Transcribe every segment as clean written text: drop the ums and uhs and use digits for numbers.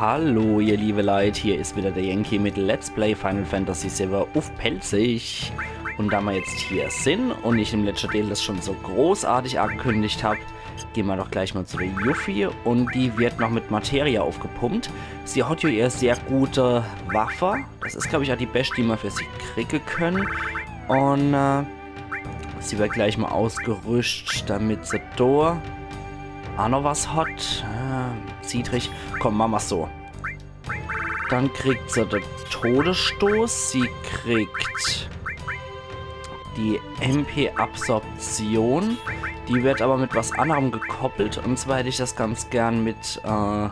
Hallo ihr liebe Leute, hier ist wieder der Yankee mit Let's Play Final Fantasy VII auf Pelzig. Und da wir jetzt hier sind und ich im letzten Teil das schon so großartig angekündigt habe, gehen wir doch gleich mal zu der Yuffie und die wird noch mit Materia aufgepumpt. Sie hat ja ihr sehr gute Waffe, das ist glaube ich auch die beste, die wir für sie kriegen können. Und sie wird gleich mal ausgerüstet, damit sie da auch noch was hat. Zietrig. Komm, machen wir so. Dann kriegt sie den Todesstoß. Sie kriegt die MP-Absorption. Die wird aber mit was anderem gekoppelt. Und zwar hätte ich das ganz gern mit was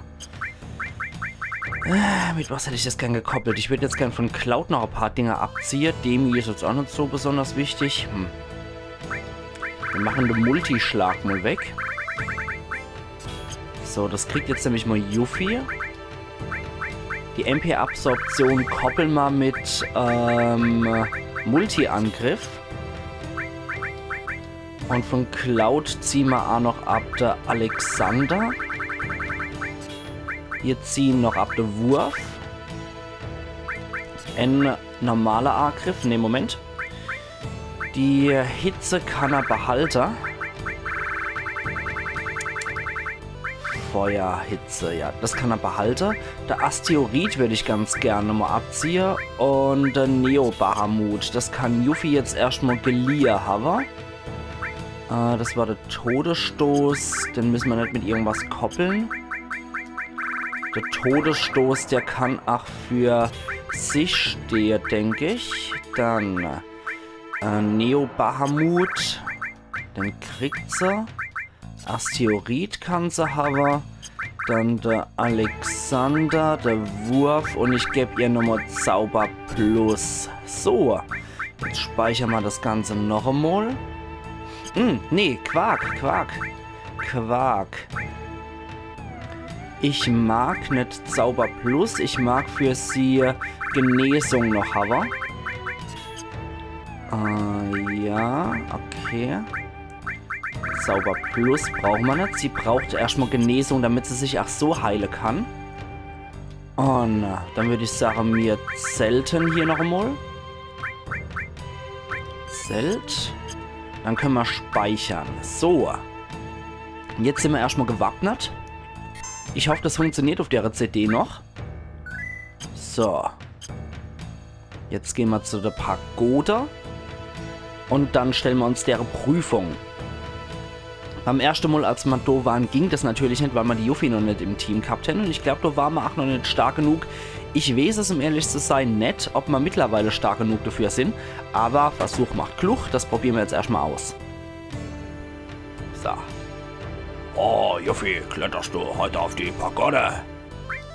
hätte ich das gern gekoppelt? Ich würde jetzt gern von Cloud noch ein paar Dinge abziehen. Demi ist jetzt auch nicht so besonders wichtig. Wir machen den Multischlag mal weg. So, das kriegt jetzt nämlich mal Yuffie. Die MP-Absorption koppeln wir mit Multi-Angriff. Und von Cloud ziehen wir auch noch ab der Alexander. Wir ziehen noch ab der Wurf. Ein normaler Angriff. Ne, Moment. Die Hitze kann er behalten. Feuerhitze, ja, das kann er behalten. Der Asteroid würde ich ganz gerne mal abziehen. Und der Neo-Bahamut, das kann Yuffie jetzt erstmal geliehen haben. Das war der Todesstoß, den müssen wir nicht mit irgendwas koppeln. Der Todesstoß, der kann auch für sich stehen, denke ich. Dann Neo-Bahamut, den kriegt sie. Asteroid kann sie haben. Dann der Alexander, der Wurf. Und ich gebe ihr nochmal Zauber Plus. So. Jetzt speichern wir das Ganze noch einmal. Nee, Quark. Ich mag nicht Zauber Plus. Ich mag für sie Genesung noch haben. Ja, okay. Zauber Plus brauchen wir nicht. Sie braucht erstmal Genesung, damit sie sich auch so heilen kann. Und dann würde ich sagen, wir zelten hier noch einmal. Zelt. Dann können wir speichern. So. Und jetzt sind wir erstmal gewappnet. Ich hoffe, das funktioniert auf der CD noch. So. Jetzt gehen wir zu der Pagode. Und dann stellen wir uns deren Prüfung. Beim ersten Mal, als wir da waren, ging das natürlich nicht, weil wir die Yuffie noch nicht im Team gehabt hätten. Und ich glaube, da waren wir auch noch nicht stark genug. Ich weiß es, um ehrlich zu sein, nicht, ob wir mittlerweile stark genug dafür sind. Aber Versuch macht klug. Das probieren wir jetzt erstmal aus. So. Oh, Yuffie, kletterst du heute auf die Pagode?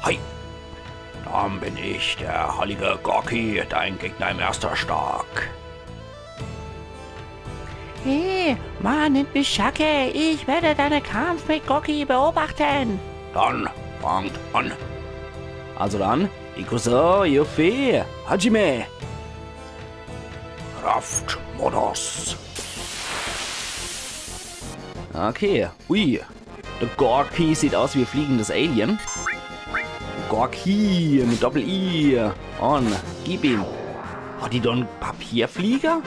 Hi. Dann bin ich, der heilige Gorki, dein Gegner im ersten Stark. Hey, Mann, nennt mich Schacke. Ich werde deinen Kampf mit Gorki beobachten. Dann fangt an. Also dann, Ikuso, Yuffie, Hajime. Kraftmodus. Okay, ui. Der Gorki sieht aus wie ein fliegendes Alien. Gorki mit Doppel-I. Und gib ihm. Hat die dann Papierflieger?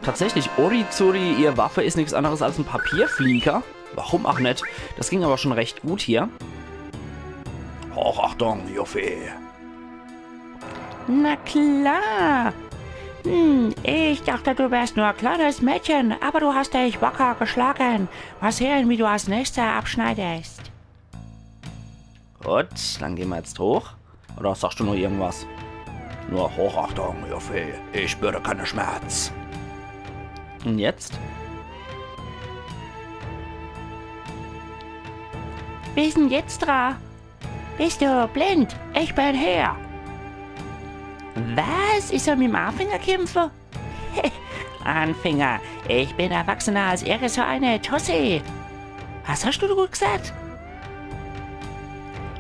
Tatsächlich, Orizuri, ihr Waffe ist nichts anderes als ein Papierflieger. Warum auch nicht? Das ging aber schon recht gut hier. Hochachtung, Yuffie. Na klar. Ich dachte, du wärst nur ein kleines Mädchen, aber du hast dich wacker geschlagen. Mal sehen, wie du als Nächster abschneidest. Gut, dann gehen wir jetzt hoch. Oder sagst du noch irgendwas? Nur Hochachtung, Yuffie. Ich spüre keinen Schmerz. Und jetzt? Wir sind jetzt dran. Bist du blind? Ich bin hier. Was? Ist er mit dem Anfänger kämpfen? Anfänger. Ich bin erwachsener als irgend so eine Tussi. Was hast du gut gesagt?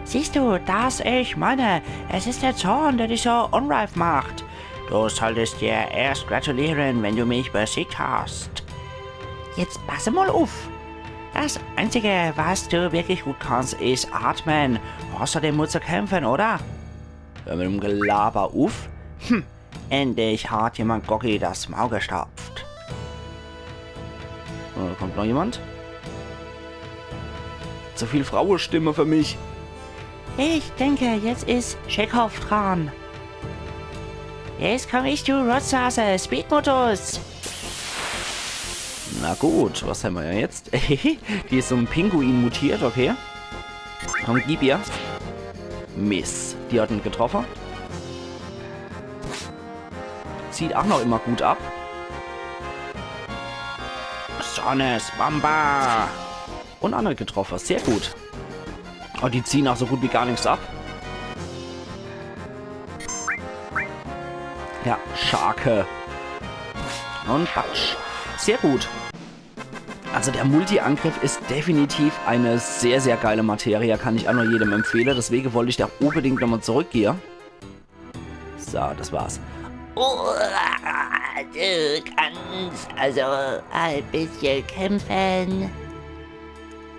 Siehst du, das ich meine, es ist der Zorn, der dich so unreif macht. Du solltest dir erst gratulieren, wenn du mich besiegt hast. Jetzt passe mal auf. Das Einzige, was du wirklich gut kannst, ist atmen. Außerdem Mut zu kämpfen, oder? Hör mit dem Gelaber auf. Endlich hat jemand Goggi das Maul gestopft. Oh, da kommt noch jemand. Zu viel Frauenstimme für mich. Ich denke, jetzt ist Chekhov dran. Jetzt komm ich, du Rotzhase. Speedmodus. Na gut, was haben wir ja jetzt? Die ist so ein Pinguin mutiert, okay. Komm, gib ihr. Miss. Die hat ihn getroffen. Zieht auch noch immer gut ab. Sonnes Bomba. Und andere getroffen. Sehr gut. Oh, die ziehen auch so gut wie gar nichts ab. Ja, Scharke. Und Batsch. Sehr gut. Also der Multi-Angriff ist definitiv eine sehr, sehr geile Materie. Kann ich auch nur jedem empfehlen. Deswegen wollte ich da unbedingt nochmal zurückgehen. So, das war's. Oh, du kannst also ein bisschen kämpfen.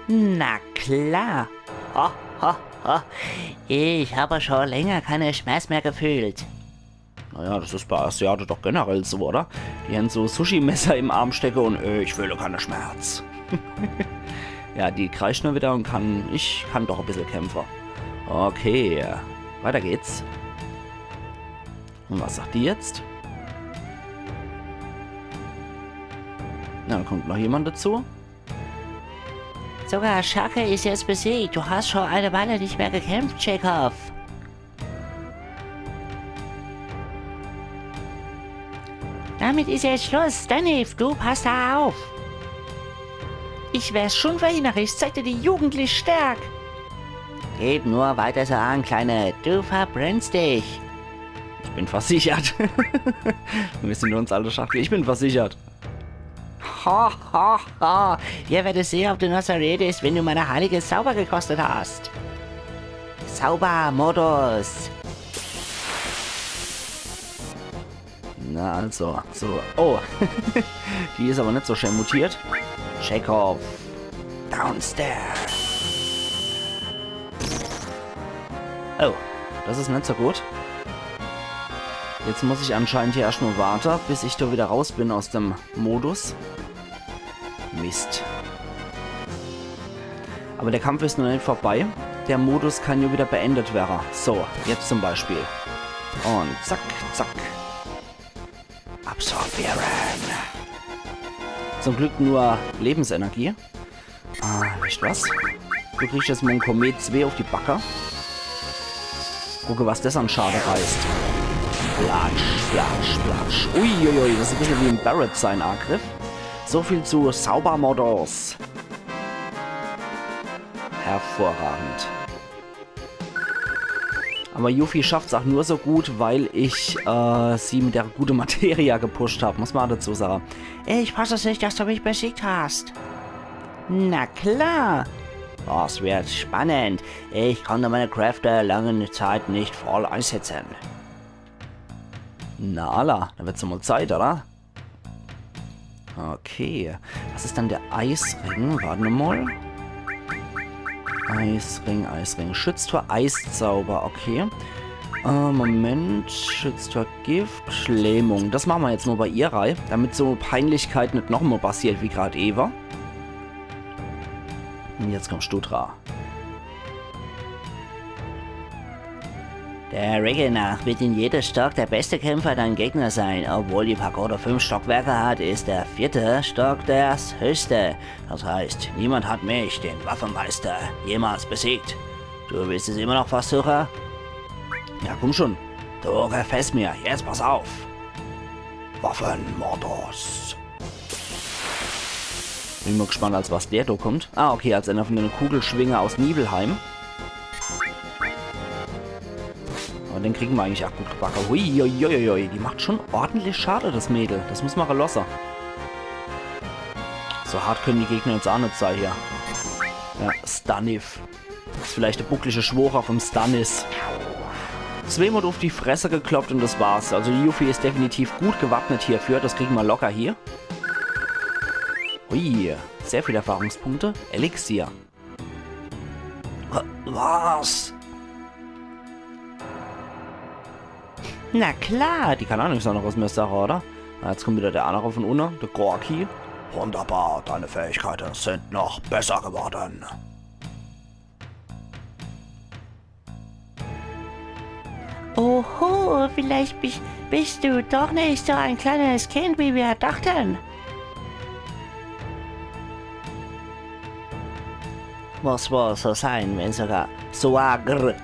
Na klar. Ho, ho, ho. Ich habe schon länger keinen Schmerz mehr gefühlt. Naja, das ist bei Asiaten doch generell so, oder? Die haben so Sushi-Messer im Arm stecken und ich fühle keinen Schmerz. Ja, die kreischt nur wieder und ich kann doch ein bisschen kämpfen. Okay, weiter geht's. Und was sagt die jetzt? Na, dann kommt noch jemand dazu. Sogar Scharke ist jetzt besiegt. Du hast schon eine Weile nicht mehr gekämpft, Chekhov. Damit ist jetzt Schluss. Staniv, du passt da auf. Ich wär's schon verhindert. Ich zeig dir die jugendliche Stärke. Gib nur weiter so an, Kleine. Du verbrennst dich. Ich bin versichert. Wir sind uns alle Schachtel. Ich bin versichert. Ha, ha, ha. Wir werden sehen, ob du noch so redest, wenn du meine heilige Zauber gekostet hast. Zaubermodus. Na also, so. Oh. Die ist aber nicht so schnell mutiert. Chekhov. Downstairs. Oh, das ist nicht so gut. Jetzt muss ich anscheinend hier erst nur warten, bis ich da wieder raus bin aus dem Modus. Mist. Aber der Kampf ist noch nicht vorbei. Der Modus kann ja wieder beendet werden. So, jetzt zum Beispiel. Und zack, zack. Absorbieren. Zum Glück nur Lebensenergie. Nicht was? Du kriegst jetzt mal ein Komet 2 auf die Backe. Gucke, was das an Schade reißt. Platsch, platsch, platsch. Uiuiui, das ist ein bisschen wie ein Barrett sein Angriff. So viel zu Zaubermodus. Hervorragend. Aber Yuffie schafft es auch nur so gut, weil ich sie mit der guten Materie gepusht habe. Muss man dazu sagen. Ich passe es nicht, dass du mich besiegt hast. Na klar. Das wird spannend. Ich konnte meine Kräfte lange Zeit nicht voll einsetzen. Na alla, dann wird's mal Zeit, oder? Okay. Was ist dann der Eisring? Warte mal. Eisring, Eisring. Schützt vor Eiszauber, okay. Moment. Schützt vor Gift, Lähmung. Das machen wir jetzt nur bei ihr rein, damit so Peinlichkeit nicht nochmal passiert wie gerade Eva. Und jetzt kommt Stutra. Der Regel nach wird in jedem Stock der beste Kämpfer dein Gegner sein. Obwohl die Pagode 5 Stockwerke hat, ist der 4. Stock das höchste. Das heißt, niemand hat mich, den Waffenmeister, jemals besiegt. Du willst es immer noch versuchen? Ja, komm schon. Du gefällst mir. Jetzt pass auf. Waffenmodus. Bin mal gespannt, als was der da kommt. Ah, okay, als einer von den Kugelschwinger aus Nibelheim. Aber den kriegen wir eigentlich auch gut gebacken. Huiuiuiui, die macht schon ordentlich Schade, das Mädel. Das muss man lassen. So hart können die Gegner jetzt auch nicht sein hier. Ja, Staniv. Das ist vielleicht der bucklige Schworer vom Stannis. Zweimal auf die Fresse gekloppt und das war's. Also Yuffie ist definitiv gut gewappnet hierfür. Das kriegen wir locker hier. Hui, sehr viele Erfahrungspunkte. Elixier. Was? Na klar, die kann auch nichts anderes mehr sagen, oder? Na, jetzt kommt wieder der andere von unten, der Gorki. Wunderbar, deine Fähigkeiten sind noch besser geworden. Oho, vielleicht bist du doch nicht so ein kleines Kind, wie wir dachten. Muss wohl so sein, wenn sogar Soagr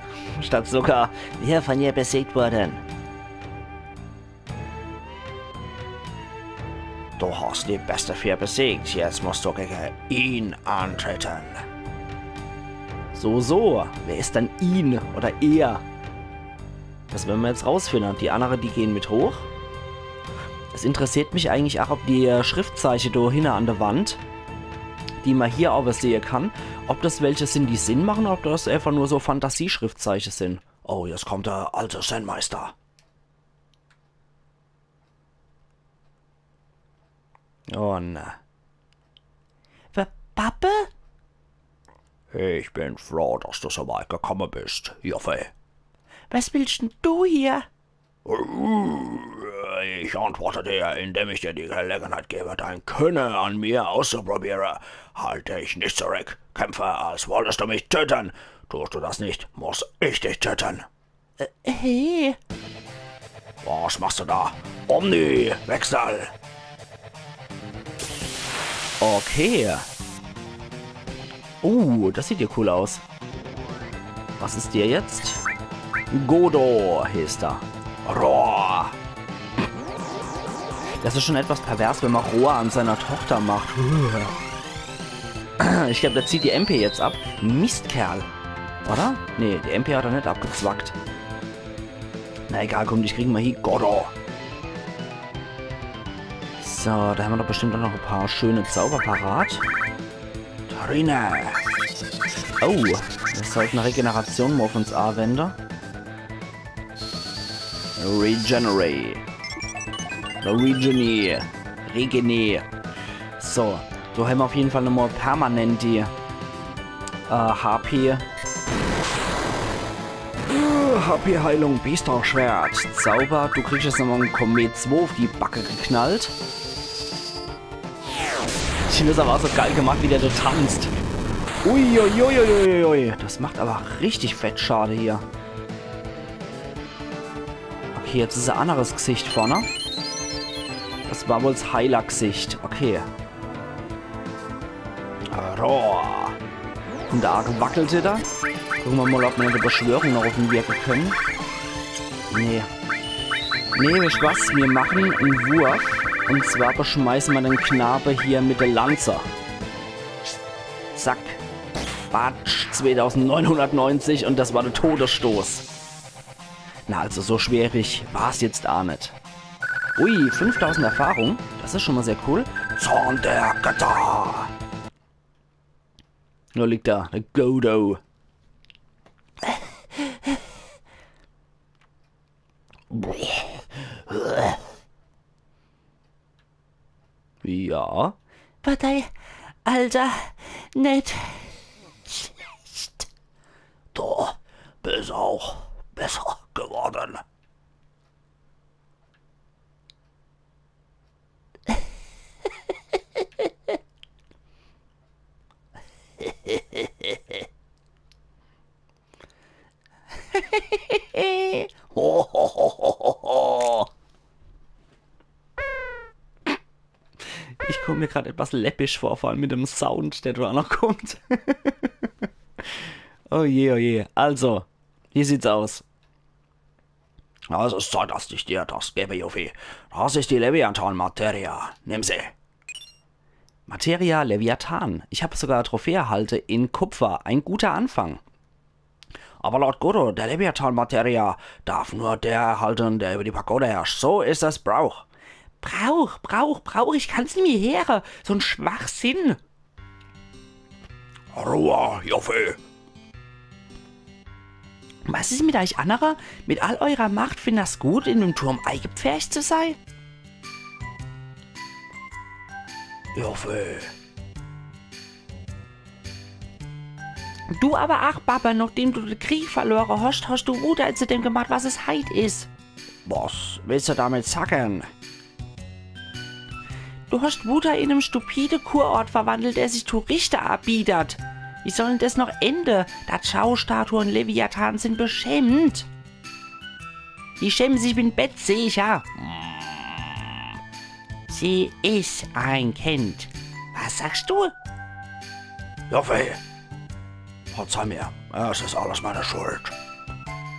statt sogar wir von ihr besiegt wurden. Du hast die beste 4 besiegt, jetzt musst du gegen ihn antreten. So. Wer ist dann ihn oder er? Das werden wir jetzt rausfinden. Die anderen, die gehen mit hoch. Es interessiert mich eigentlich auch, ob die Schriftzeichen da hinten an der Wand, die man hier aber sehen kann, ob das welche sind, die Sinn machen, oder ob das einfach nur so Fantasieschriftzeichen sind. Oh, jetzt kommt der alte Zen-Meister. Oh na. Pappe? Ich bin froh, dass du so weit gekommen bist, Joffe. Was willst denn du hier? Ich antworte dir, indem ich dir die Gelegenheit gebe, dein Können an mir auszuprobieren. Halte ich nicht zurück. Kämpfe, als wolltest du mich töten. Tust du das nicht, muss ich dich töten. Hey, Was machst du da? Omni, Wechsel. Okay. Das sieht ja cool aus. Was ist dir jetzt? Godo hieß er. Rohr. Das ist schon etwas pervers, wenn man Rohr an seiner Tochter macht. Ich glaube, der zieht die MP jetzt ab. Mistkerl. Oder? Nee, die MP hat er nicht abgezwackt. Na egal, komm, ich kriegen mal hier. Godo. So, da haben wir doch bestimmt auch noch ein paar schöne Zauber parat. Trine. Oh, wir sollten Regeneration mal auf uns anwenden. Regenerate. Regene. So, so haben wir auf jeden Fall nochmal permanent die HP. HP-Heilung, Biester-Schwert. Zauber, du kriegst jetzt nochmal einen Komet 2 auf die Backe geknallt. Ich finde das aber auch so geil gemacht, wie der da tanzt. Uiuiuiuiui. Das macht aber richtig fett schade hier. Okay, jetzt ist ein anderes Gesicht vorne. Das war wohl das Heiler-Gesicht. Okay. Rohr. Und da wackelte da. Gucken wir mal, ob wir eine Beschwörung noch auf den wirken können. Nee. Nee, wisst was? Wir machen einen Wurf. Und zwar beschmeißen wir den Knabe hier mit der Lanze. Zack. Batsch. 2990 und das war der Todesstoß. Na, also so schwierig war es jetzt auch nicht. Ui, 5000 Erfahrung. Das ist schon mal sehr cool. Zorn der Götter. Nur liegt da, der Godo. Ja. Partei, Alter, nicht schlecht. Du bist auch besser geworden. Ho, ho, ho, ho, ho. Ich komme mir gerade etwas läppisch vor, vor allem mit dem Sound, der da noch kommt. Oh je. Also, wie sieht's aus? Es ist Zeit, dass ich dir das gebe, Juffi. Das ist die Leviathan-Materia. Nimm sie. Materia Leviathan. Ich habe sogar eine Trophäe erhalten in Kupfer. Ein guter Anfang. Aber laut Godo, der Leviathan-Materia darf nur der erhalten, der über die Pagode herrscht. So ist es Brauch. Brauch, ich kann's nicht mehr hören. So ein Schwachsinn. Ruhe, Juffi. Was ist mit euch anderer? Mit all eurer Macht findet das gut, in dem Turm eingepfercht zu sein? Joffe. Du aber ach, Papa, nachdem du den Krieg verloren hast, hast du Bruder zu dem gemacht, was es heit ist. Was willst du damit sagen? Du hast Bruder in einem stupide Kurort verwandelt, der sich zu Richter erbietet. Wie soll denn das noch ende? Dat Schaustatue und Leviathan sind beschämt. Die schämen sich mit dem Bett, seh ich ja. Sie ist ein Kind. Was sagst du? Joffe. Verzeih mir, es ist alles meine Schuld.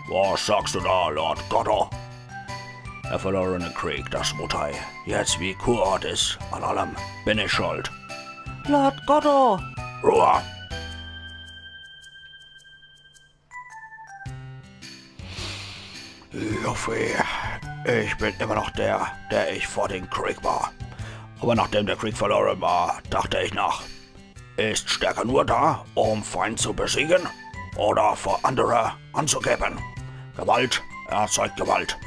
Was sagst du da, Lord Goddo? Der verlorene Krieg, das Mutai. Jetzt wie Kurort ist, an allem bin ich schuld. Lord Goddo. Ruhe! Joffe, ich bin immer noch der ich vor dem Krieg war. Aber nachdem der Krieg verloren war, dachte ich nach. Ist Stärke nur da, um Feind zu besiegen oder für andere anzugeben? Gewalt erzeugt Gewalt.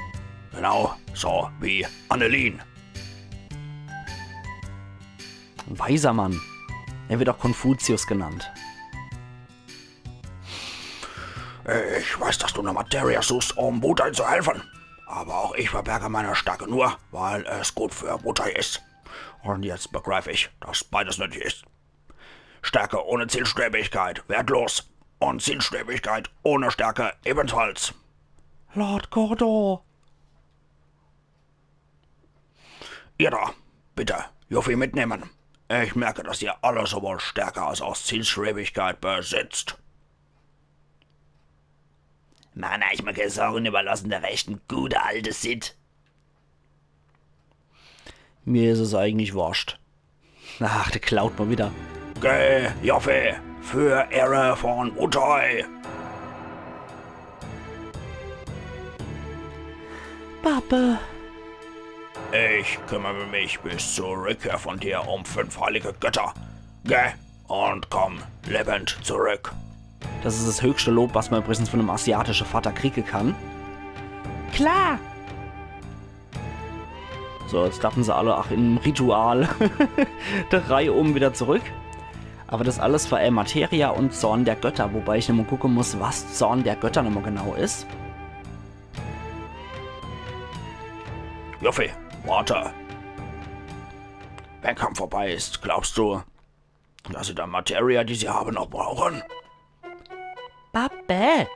Genau so wie Annelien. Ein weiser Mann. Er wird auch Konfuzius genannt. Ich weiß, dass du eine Materie suchst, um Mutai zu helfen. Aber auch ich verberge meine Stärke nur, weil es gut für Mutai ist. Und jetzt begreife ich, dass beides nötig ist. Stärke ohne Zielstrebigkeit wertlos. Und Zielstrebigkeit ohne Stärke ebenfalls. Lord Goddo. Ihr da, bitte, Joffi mitnehmen. Ich merke, dass ihr alle sowohl Stärke als auch Zielstrebigkeit besitzt. Mann, ich mir keine Sorgen überlassen, der rechten gute alte Sid. Mir ist es eigentlich wurscht. Ach, der klaut mal wieder. Geh, Joffi, für Ehre von Mutai. Papa. Ich kümmere mich bis zur Rückkehr von dir um 5 heilige Götter. Geh und komm lebend zurück. Das ist das höchste Lob, was man übrigens von einem asiatischen Vater kriegen kann. Klar. So, jetzt klappen sie alle im Ritual der Reihe um wieder zurück. Aber das alles war Materia und Zorn der Götter, wobei ich nochmal gucken muss, was Zorn der Götter nochmal genau ist. Joffi, warte. Wenn Kampf vorbei ist, glaubst du, dass sie dann Materia, die sie haben, noch brauchen? Papa.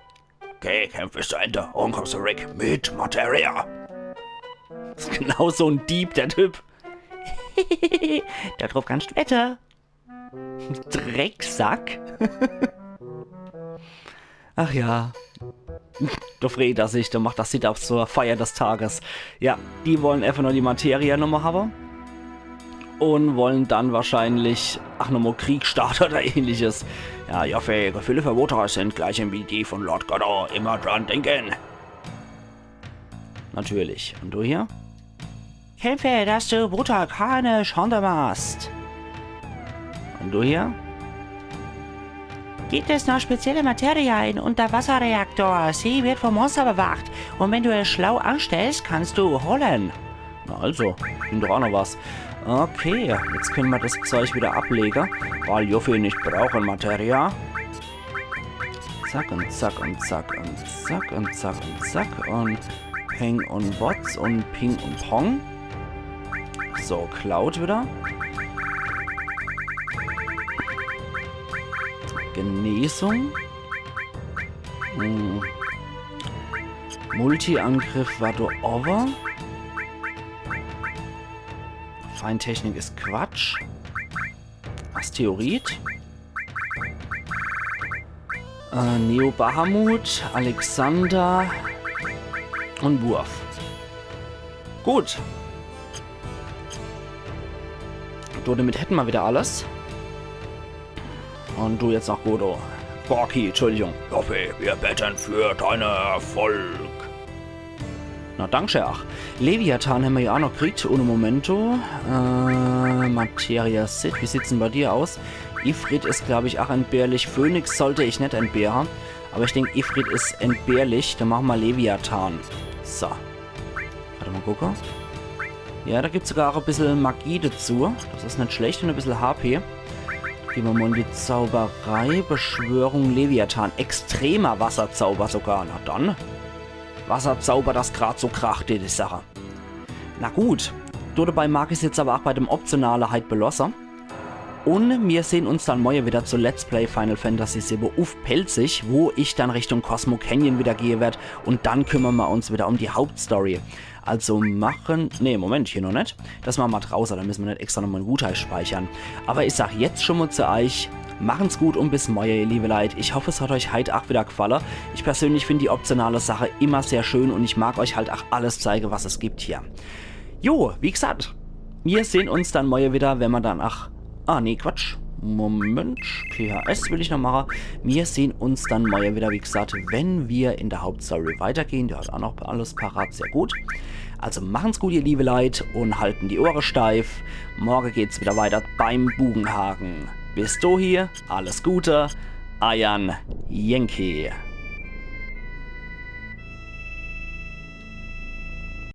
Okay, Kampf bis zu Ende und kommst zurück mit Materia. Das ist genau so ein Dieb, der Typ. Der drauf kannst du wetter. Drecksack. Ach ja. Da freut er sich, da macht das Sit-Up zur Feier des Tages. Ja, die wollen einfach nur die Materia nochmal haben. Und wollen dann wahrscheinlich, nochmal Krieg starten oder ähnliches. Ja, Joffe, Gefühle für Mutai sind gleich wie die von Lord Goddo. Immer dran denken. Natürlich. Und du hier? Kämpfe, dass du Mutai keine Schande machst. Und du hier? Gibt es noch spezielle Materie in Unterwasserreaktor? Sie wird vom Monster bewacht. Und wenn du es schlau anstellst, kannst du holen. Na also, bin doch auch noch was. Okay, jetzt können wir das Zeug wieder ablegen, weil Joffi nicht brauchen Materia. Zack und zack und zack und zack und zack und zack und Peng und Bots und Ping und Pong. So, Cloud wieder. Genesung. Multi-Angriff war do over. Feintechnik ist Quatsch. Asteroid. Neo Bahamut, Alexander und Wurf. Gut. So, damit hätten wir wieder alles. Und du jetzt noch Goddo. Gorki, Entschuldigung. Joffi, wir betten für deinen Erfolg. Na, danke, ach. Leviathan haben wir ja auch noch gekriegt, ohne Momento. Materia Sid, wie sieht's denn bei dir aus? Ifrit ist, glaube ich, auch entbehrlich. Phoenix sollte ich nicht entbehren. Aber ich denke, Ifrit ist entbehrlich. Dann machen wir Leviathan. So. Warte mal gucken. Ja, da gibt es sogar auch ein bisschen Magie dazu. Das ist nicht schlecht und ein bisschen HP. Gehen wir mal in die Zauberei. Beschwörung Leviathan. Extremer Wasserzauber sogar. Na dann. Wasserzauber, das gerade so kracht, die Sache. Na gut. Dabei mag ich es jetzt aber auch bei dem optionalen Hyde Belosser. Und wir sehen uns dann morgen wieder zu Let's Play Final Fantasy VII auf Pelzig, wo ich dann Richtung Cosmo Canyon wieder gehen werde. Und dann kümmern wir uns wieder um die Hauptstory. Also machen... Ne, Moment, hier noch nicht. Das machen wir draußen, dann müssen wir nicht extra nochmal einen Wutai speichern. Aber ich sag jetzt schon mal zu euch, machen's gut und bis morgen, ihr liebe Leute. Ich hoffe, es hat euch heute auch wieder gefallen. Ich persönlich finde die optionale Sache immer sehr schön und ich mag euch halt auch alles zeigen, was es gibt hier. Jo, wie gesagt, wir sehen uns dann morgen wieder, wenn wir dann... nee, Quatsch. Moment, PHS will ich noch machen. Wir sehen uns dann morgen wieder, wie gesagt, wenn wir in der Hauptstory weitergehen. Der hat auch noch alles parat, sehr gut. Also machen's gut, ihr liebe Leute, und halten die Ohren steif. Morgen geht's wieder weiter beim Bugenhagen. Bis dahin, alles Gute, Ayan Yankee.